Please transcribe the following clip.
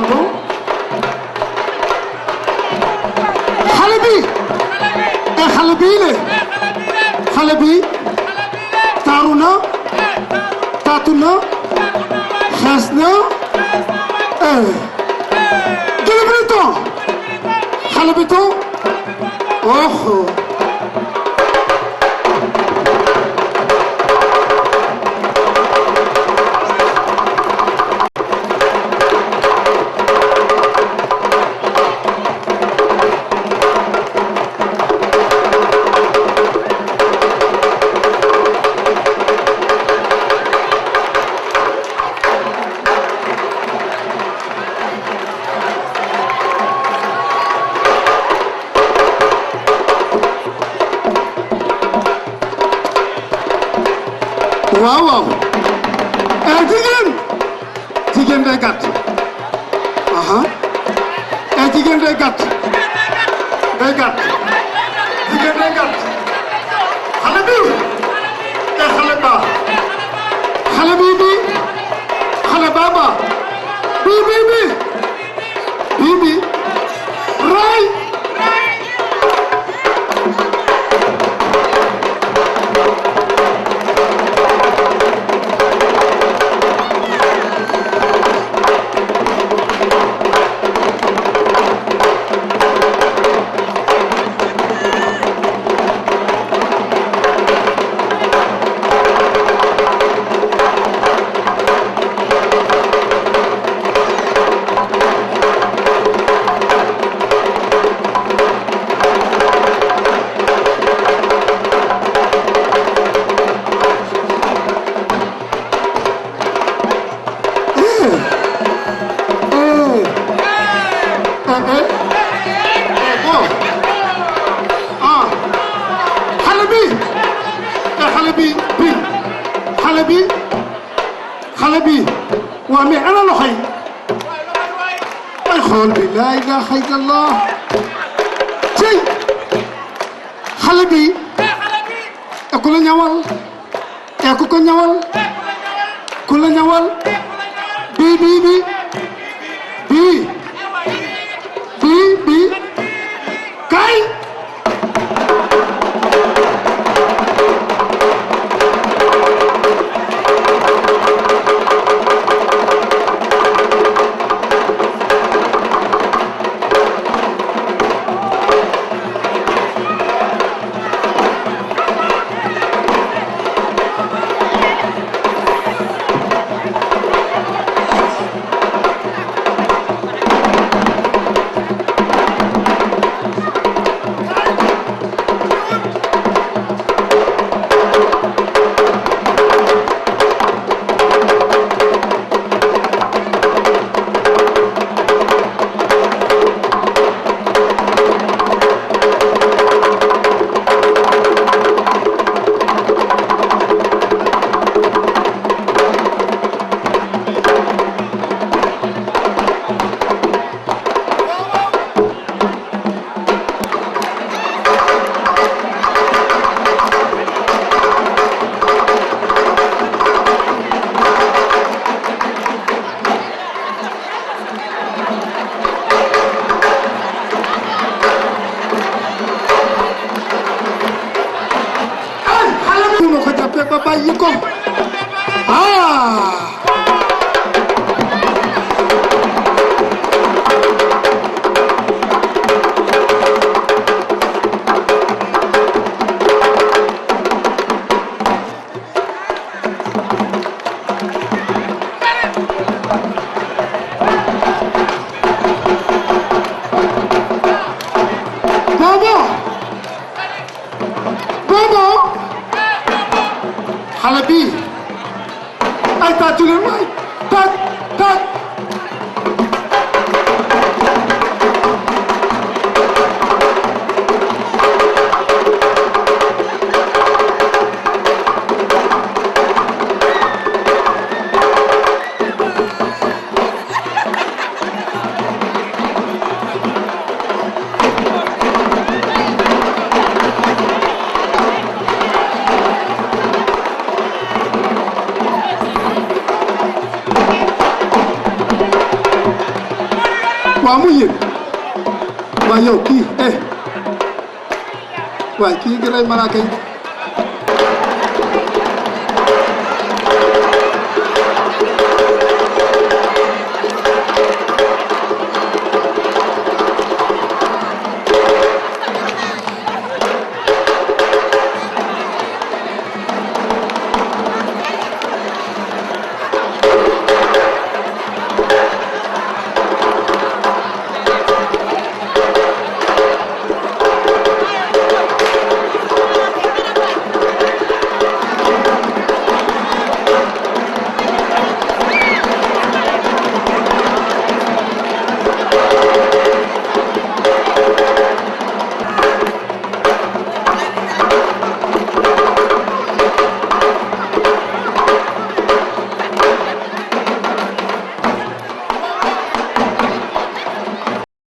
bon xale bi xale bii le xale bi taaru na taatu na xees na gële bi ton xale bi ton oh waaw waaw jigéen day gàtt aha jigéen day gàtt jigéen day gàtt xale bi xale ba xale bi xale baba bi ray xale bi waa mais ana loxo yi ay xool bi laa ilaaha illallah cey xale bi ku la ñawal ku ko ñawal ku la ñawal bii kay waa mu yëg waa yow kii waaye kii ngi rey malaaka yi